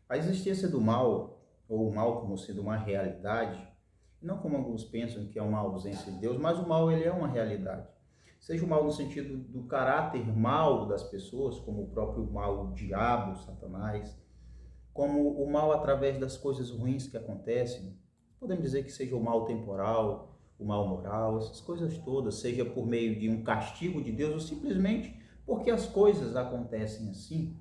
A existência do mal, ou o mal como sendo uma realidade, não como alguns pensam que é uma ausência de Deus, mas o mal ele é uma realidade. Seja o mal no sentido do caráter mal das pessoas, como o próprio mal, o diabo, Satanás, como o mal através das coisas ruins que acontecem. Podemos dizer que seja o mal temporal, o mal moral, essas coisas todas, seja por meio de um castigo de Deus ou simplesmente porque as coisas acontecem assim,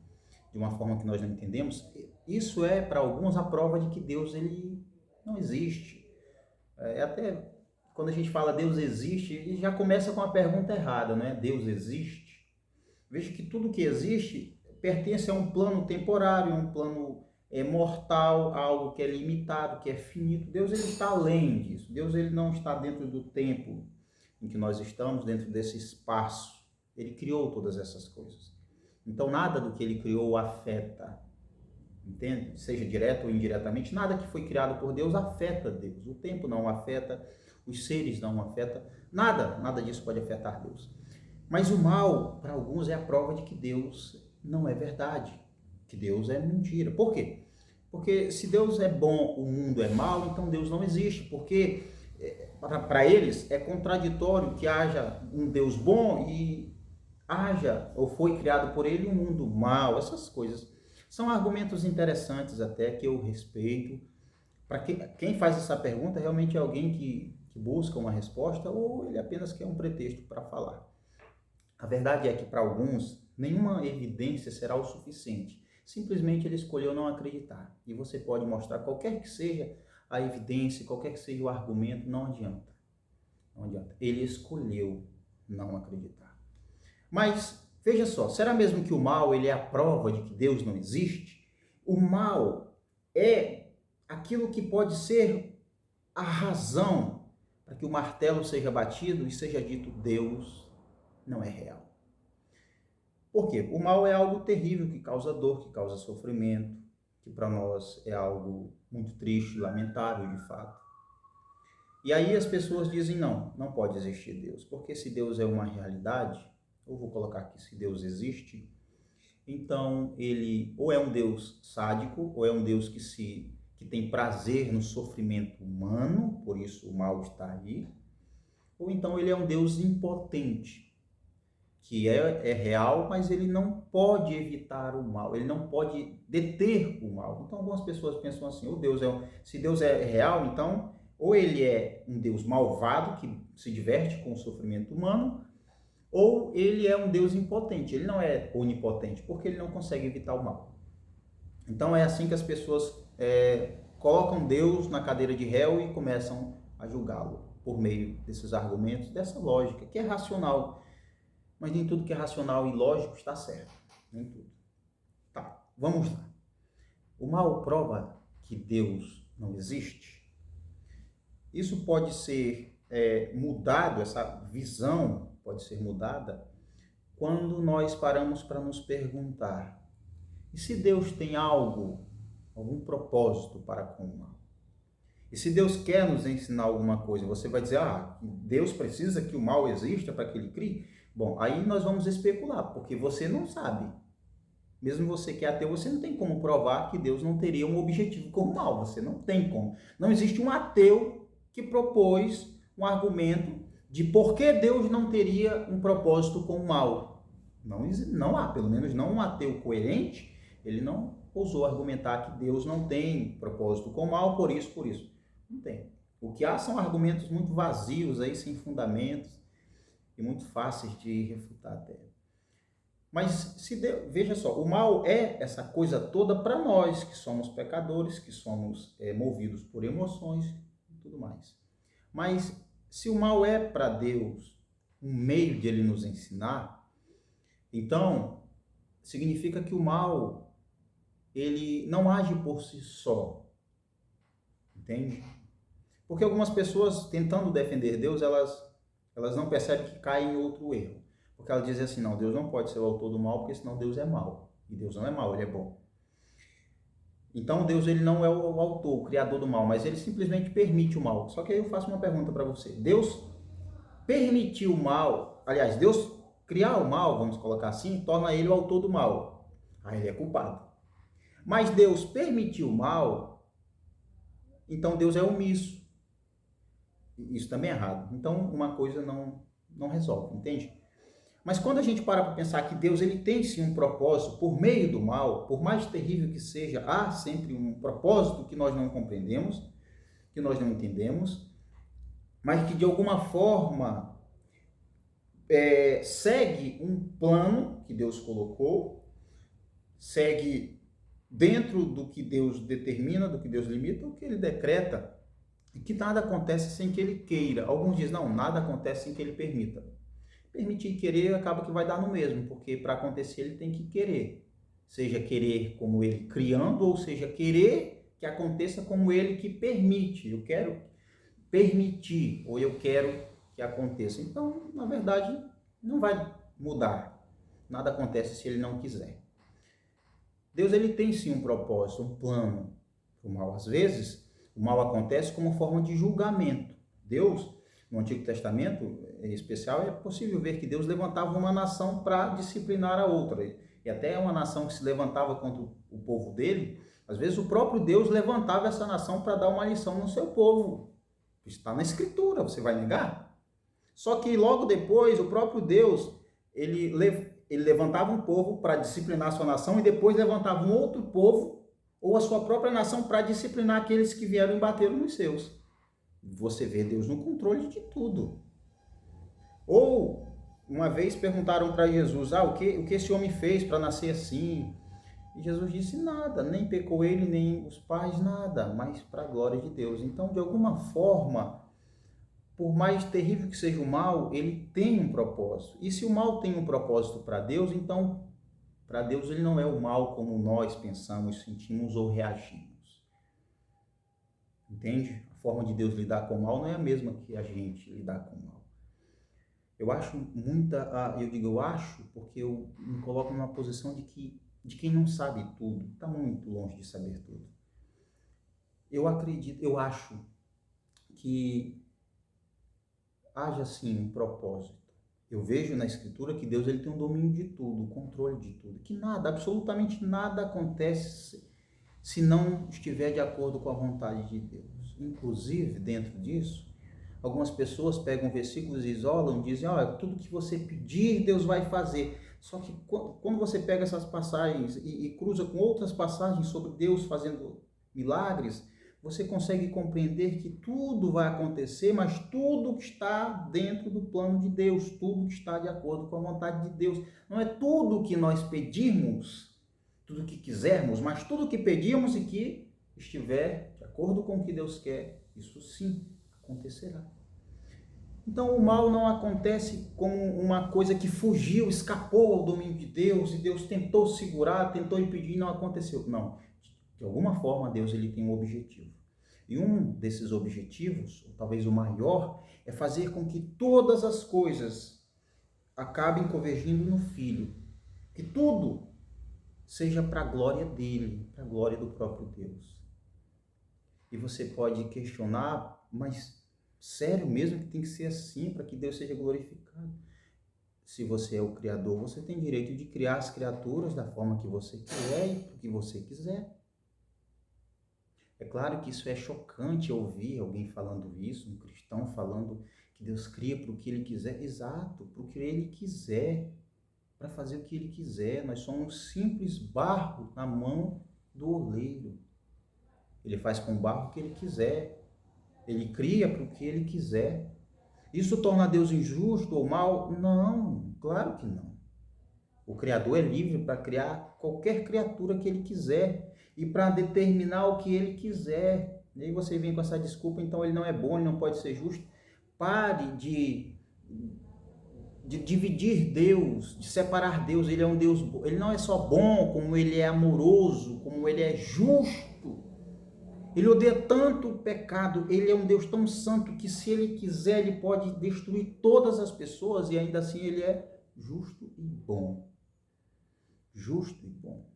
de uma forma que nós não entendemos. Isso é para alguns a prova de que Deus ele não existe. Até quando a gente fala Deus existe, ele já começa com a pergunta errada, não é? Deus existe? Veja que tudo que existe pertence a um plano temporário, um plano mortal, algo que é limitado, que é finito. Deus ele está além disso. Deus ele não está dentro do tempo em que nós estamos, dentro desse espaço. Ele criou todas essas coisas. Então nada do que ele criou o afeta. Entende? Seja direto ou indiretamente, nada que foi criado por Deus afeta Deus. O tempo não afeta, os seres não afetam, nada disso pode afetar Deus. Mas o mal, para alguns, é a prova de que Deus não é verdade, que Deus é mentira. Por quê? Porque se Deus é bom, o mundo é mal, então Deus não existe. Porque para eles é contraditório que haja um Deus bom e haja ou foi criado por ele um mundo mal. Essas coisas são argumentos interessantes até que eu respeito. Para quem faz essa pergunta realmente é alguém que busca uma resposta ou ele apenas quer um pretexto para falar. A verdade é que para alguns, nenhuma evidência será o suficiente. Simplesmente ele escolheu não acreditar. E você pode mostrar qualquer que seja a evidência, qualquer que seja o argumento, não adianta. Não adianta. Ele escolheu não acreditar. Mas, veja só, será mesmo que o mal ele é a prova de que Deus não existe? O mal é aquilo que pode ser a razão para que o martelo seja batido e seja dito Deus não é real. Por quê? O mal é algo terrível que causa dor, que causa sofrimento, que para nós é algo muito triste, lamentável de fato. E aí as pessoas dizem não pode existir Deus, porque se Deus é uma realidade, eu vou colocar aqui, se Deus existe, então ele ou é um Deus sádico, ou é um Deus que tem prazer no sofrimento humano, por isso o mal está aí, ou então ele é um Deus impotente, que é real, mas ele não pode evitar o mal, ele não pode deter o mal. Então algumas pessoas pensam assim, se Deus é real, então ou ele é um Deus malvado que se diverte com o sofrimento humano, ou ele é um Deus impotente, ele não é onipotente, porque ele não consegue evitar o mal. Então é assim que as pessoas colocam Deus na cadeira de réu e começam a julgá-lo por meio desses argumentos, dessa lógica, que é racional. Mas nem tudo que é racional e lógico está certo. Nem tudo. Tá, vamos lá. O mal prova que Deus não existe? Isso pode ser mudado, essa visão pode ser mudada quando nós paramos para nos perguntar: e se Deus tem algum propósito para com o mal? E se Deus quer nos ensinar alguma coisa, você vai dizer, Deus precisa que o mal exista para que ele crie? Bom, aí nós vamos especular, porque você não sabe. Mesmo você que é ateu, você não tem como provar que Deus não teria um objetivo com o mal. Você não tem como. Não existe um ateu que propôs um argumento de por que Deus não teria um propósito com o mal. Não há, pelo menos não um ateu coerente, ele não ousou argumentar que Deus não tem propósito com o mal, por isso. Não tem. O que há são argumentos muito vazios, aí, sem fundamentos, e muito fáceis de refutar até. Mas veja só, o mal é essa coisa toda para nós, que somos pecadores, que somos movidos por emoções e tudo mais. Mas se o mal é para Deus um meio de ele nos ensinar, então significa que o mal ele não age por si só. Entende? Porque algumas pessoas, tentando defender Deus, elas não percebem que caem em outro erro. Porque elas dizem assim, não, Deus não pode ser o autor do mal, porque senão Deus é mau. E Deus não é mau, ele é bom. Então Deus ele não é o autor, o criador do mal, mas ele simplesmente permite o mal. Só que aí eu faço uma pergunta para você. Deus permitiu o mal, aliás, Deus criar o mal, vamos colocar assim, torna ele o autor do mal. Aí ele é culpado. mas Deus permitiu o mal, então Deus é omisso. Isso também é errado. Então, uma coisa não resolve, entende? Mas quando a gente para pensar que Deus ele tem sim um propósito por meio do mal, por mais terrível que seja, há sempre um propósito que nós não compreendemos, que nós não entendemos, mas que de alguma forma segue um plano que Deus colocou, segue dentro do que Deus determina, do que Deus limita, o que ele decreta, e que nada acontece sem que ele queira. Alguns dizem, não, nada acontece sem que ele permita. Permitir e querer acaba que vai dar no mesmo, porque para acontecer ele tem que querer. Seja querer como ele criando, ou seja, querer que aconteça como ele que permite. Eu quero permitir, ou eu quero que aconteça. Então, na verdade, não vai mudar. Nada acontece se ele não quiser. Deus ele tem sim um propósito, um plano para o mal. Às vezes, o mal acontece como forma de julgamento. Deus, no Antigo Testamento, em especial, é possível ver que Deus levantava uma nação para disciplinar a outra. E até uma nação que se levantava contra o povo dele, às vezes o próprio Deus levantava essa nação para dar uma lição no seu povo. Está na Escritura, você vai negar? Só que logo depois, o próprio Deus, ele levantava um povo para disciplinar a sua nação e depois levantava um outro povo ou a sua própria nação para disciplinar aqueles que vieram e bateram nos seus. Você vê Deus no controle de tudo. Ou, uma vez perguntaram para Jesus, o que esse homem fez para nascer assim? E Jesus disse, nada, nem pecou ele, nem os pais, nada, mas para a glória de Deus. Então, de alguma forma, por mais terrível que seja o mal, ele tem um propósito. E se o mal tem um propósito para Deus, então, para Deus ele não é o mal como nós pensamos, sentimos ou reagimos. Entende? A forma de Deus lidar com o mal não é a mesma que a gente lidar com o mal. Eu acho eu acho porque eu me coloco numa posição de quem não sabe tudo, está muito longe de saber tudo. Eu acho que haja sim um propósito. Eu vejo na Escritura que Deus ele tem um domínio de tudo, o controle de tudo, que nada, absolutamente nada acontece se não estiver de acordo com a vontade de Deus. Inclusive, dentro disso, algumas pessoas pegam versículos e isolam, dizem, tudo que você pedir, Deus vai fazer. Só que quando você pega essas passagens e cruza com outras passagens sobre Deus fazendo milagres, você consegue compreender que tudo vai acontecer, mas tudo que está dentro do plano de Deus, tudo que está de acordo com a vontade de Deus. Não é tudo que nós pedimos, tudo que quisermos, mas tudo que pedimos e que estiver de acordo com o que Deus quer, isso sim acontecerá. Então o mal não acontece como uma coisa que fugiu, escapou ao domínio de Deus e Deus tentou segurar, tentou impedir e não aconteceu. Não, de alguma forma Deus ele tem um objetivo. E um desses objetivos, ou talvez o maior, é fazer com que todas as coisas acabem convergindo no Filho. Que tudo seja para a glória dele, para a glória do próprio Deus. E você pode questionar, mas sério mesmo que tem que ser assim para que Deus seja glorificado? Se você é o Criador, você tem direito de criar as criaturas da forma que você quer e do que você quiser. É claro que isso é chocante ouvir alguém falando isso, um cristão falando que Deus cria para o que ele quiser. Exato, para o que ele quiser, para fazer o que ele quiser. Nós somos simples barro na mão do oleiro. Ele faz com o barro o que ele quiser. Ele cria para o que ele quiser. Isso torna Deus injusto ou mal? Não, claro que não. O Criador é livre para criar qualquer criatura que ele quiser e para determinar o que ele quiser. E aí você vem com essa desculpa, então ele não é bom, ele não pode ser justo. Pare de dividir Deus, de separar Deus. Ele é um Deus, ele não é só bom, como ele é amoroso, como ele é justo. Ele odeia tanto o pecado, ele é um Deus tão santo que se ele quiser, ele pode destruir todas as pessoas e ainda assim ele é justo e bom. Justo e bom.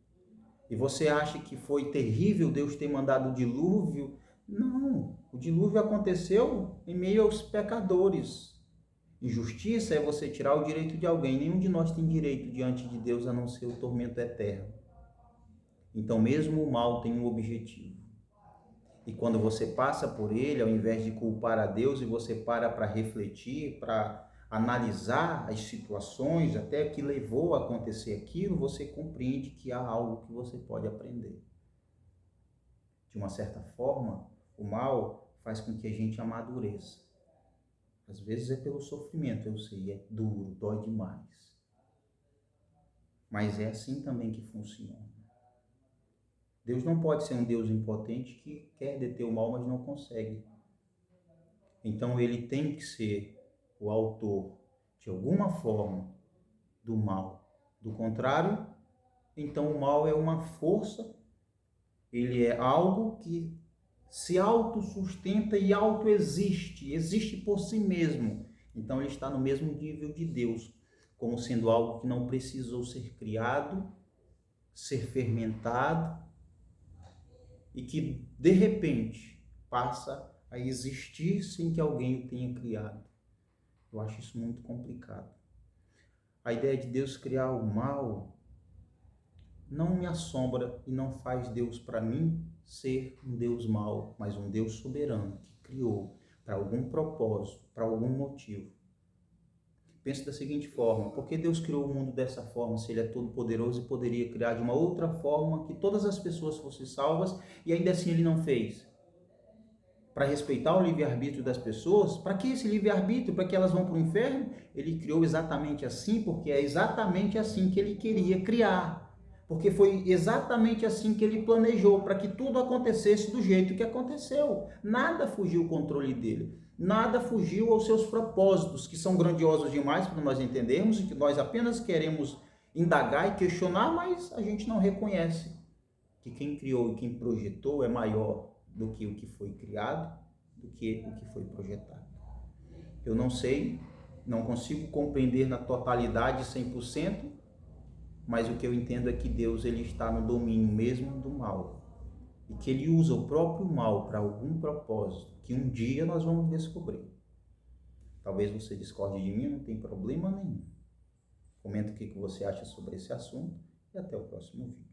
E você acha que foi terrível Deus ter mandado o dilúvio? Não, o dilúvio aconteceu em meio aos pecadores. Injustiça é você tirar o direito de alguém. Nenhum de nós tem direito diante de Deus a não ser o tormento eterno. Então mesmo o mal tem um objetivo. E quando você passa por ele, ao invés de culpar a Deus e você para refletir, para analisar as situações, até que levou a acontecer aquilo, você compreende que há algo que você pode aprender. De uma certa forma, o mal faz com que a gente amadureça. Às vezes é pelo sofrimento, eu sei, é duro, dói demais. Mas é assim também que funciona. Deus não pode ser um Deus impotente que quer deter o mal, mas não consegue. Então ele tem que ser o autor, de alguma forma, do mal. Do contrário, então o mal é uma força, ele é algo que se autossustenta e autoexiste, existe por si mesmo. Então ele está no mesmo nível de Deus, como sendo algo que não precisou ser criado, ser fermentado, e que, de repente, passa a existir sem que alguém o tenha criado. Eu acho isso muito complicado. A ideia de Deus criar o mal não me assombra e não faz Deus, para mim, ser um Deus mau, mas um Deus soberano que criou para algum propósito, para algum motivo. Penso da seguinte forma: por que Deus criou o mundo dessa forma, se Ele é todo poderoso e poderia criar de uma outra forma que todas as pessoas fossem salvas, e ainda assim Ele não fez? Para respeitar o livre-arbítrio das pessoas? Para que esse livre-arbítrio? Para que elas vão para o inferno? Ele criou exatamente assim, porque é exatamente assim que Ele queria criar. Porque foi exatamente assim que Ele planejou, para que tudo acontecesse do jeito que aconteceu. Nada fugiu ao controle dele. Nada fugiu aos seus propósitos, que são grandiosos demais para nós entendermos e que nós apenas queremos indagar e questionar, mas a gente não reconhece que quem criou e quem projetou é maior do que o que foi criado, do que o que foi projetado. Eu não sei, não consigo compreender na totalidade 100%, mas o que eu entendo é que Deus ele está no domínio mesmo do mal. E que ele usa o próprio mal para algum propósito, que um dia nós vamos descobrir. Talvez você discorde de mim, não tem problema nenhum. Comenta o que você acha sobre esse assunto e até o próximo vídeo.